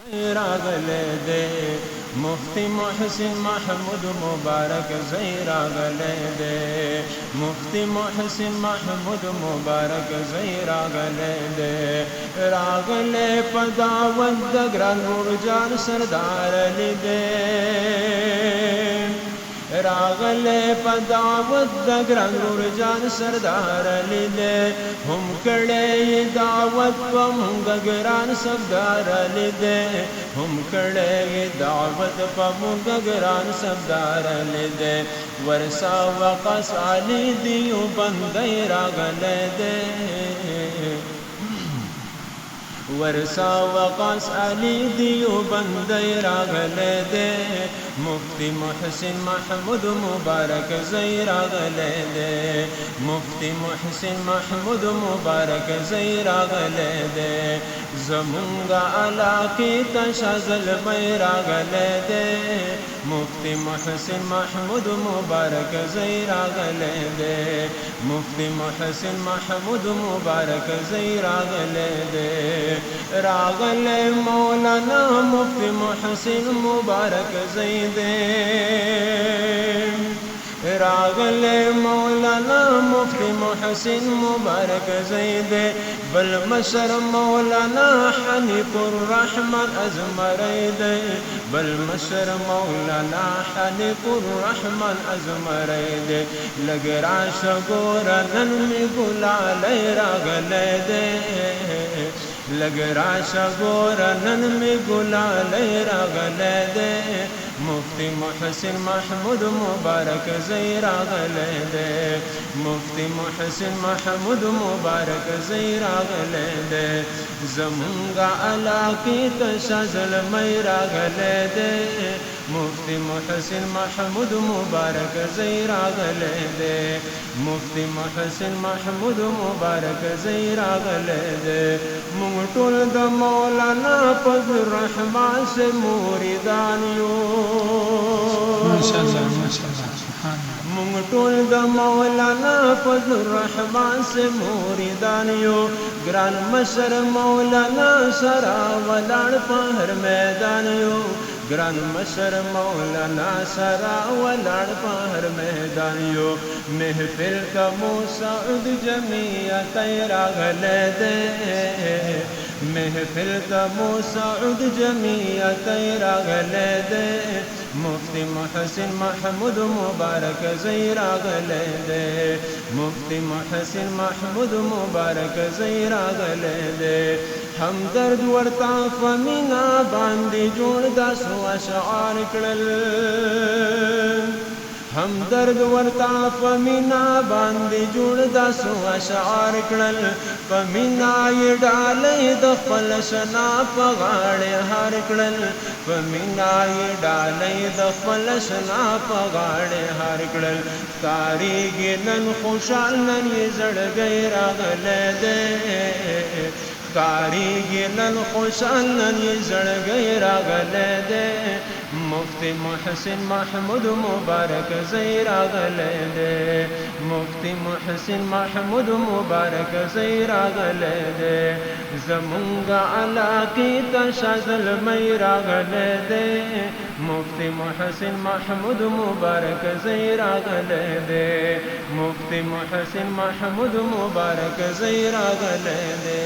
रागले दे मुफ्ती मोहसिन महमूद मुबारक ज़ई रागले दे मुफ्ती मोहसिन महमूद मुबारक ज़ई रागले दे रागले पदावत grain मुरजान सरदार अली दे रागले पदावत grain मुरजान सरदार अली दे हम कड़े दावत पमुंग ग्रान सरदार अली दे हम कड़े दावत पमुंग ग्रान सरदार अली दे वर्षा वक़स अली दियो बंदे रागले दे वर्षा वक़स अली दियो बंदे रागले दे मुफ्ती मोहसिन महमूद मुबारक ज़ई रागले दे मुफ्ती मोहसिन महमूद मुबारक ज़ई रागले दे ज़मुंगा अलाक़ी तशज़ल में रागले दे मुफ्ती मोहसिन महमूद मुबारक ज़ई रागले दे मुफ्ती मोहसिन महमूद मुबारक ज़ई रागले दे रागले मौलाना मुफ्ती मोहसिन मुबारक ज़ई दे रागले मौलाना मुफ्ती मोहसिन मुबारक ज़ई दे बल मशर मौलाना हनीफुर रहमान अज़मरई दे बल मशर मौलाना हनीफुर रहमान अज़मरई दे लग राश गोरा नन में गुलाले रागले दे लग राश गोरा नन में गुलाले रागले दे मुफ्ती मोहसिन महमूद मुबारक ज़ई रागले दे मुफ्ती मोहसिन महमूद मुबारक ज़ई रागले दे ज़मुंगा अलाक़ी तशज़ल में रागले दे मुफ्ती मोहसिन महमूद मुबारक ज़ई रागले दे मुफ्ती मोहसिन महमूद मुबारक ज़ई रागले दे मुंगटुल द मौलाना फज़ल रहमान से मुरीदानियो माशाअल्लाह माशाअल्लाह सुभान मुंगटुल द मौलाना फज़ल रहमान से मुरीदानियो ग्रान मशर मौलाना सरा वलाड़ पहर मैदानियो ग्रान मशर मौलाना सरा वलाड़ पहर मैदानियो महफिल का मुसअद जमीयत रागले दे महफिल का मुसअद जमीयत रागले दे मुफ्ती मोहसिन महमूद मुबारक ज़ई रागले दे मुफ्ती मोहसिन महमूद मुबारक ज़ई रागले दे हमदर्द वर्ता फमीना बांदी जोड़ दसो अशआर कड़ल हमदर्द वर्ता फमीना बांदी जोड़ दसो अशआर कड़ल फमीना ये डाले दफल शना पगाड़े हार कड़ल फमीना ये डाले दफल शना पगाड़े हार कड़ल तारी गिनन खुशाल नन ये जड़ गए रागले दे कारी गिनन खुशाल नन ये जड़ गए रागले दे मुफ्ती मोहसिन महमूद मुबारक ज़ई रागले दे मुफ्ती मोहसिन महमूद मुबारक ज़ई रागले दे ज़मुंगा अलाक़ी तशज़ल में रागले दे मुफ्ती मोहसिन महमूद मुबारक ज़ई रागले दे मुफ्ती मोहसिन महमूद मुबारक ज़ई रागले दे।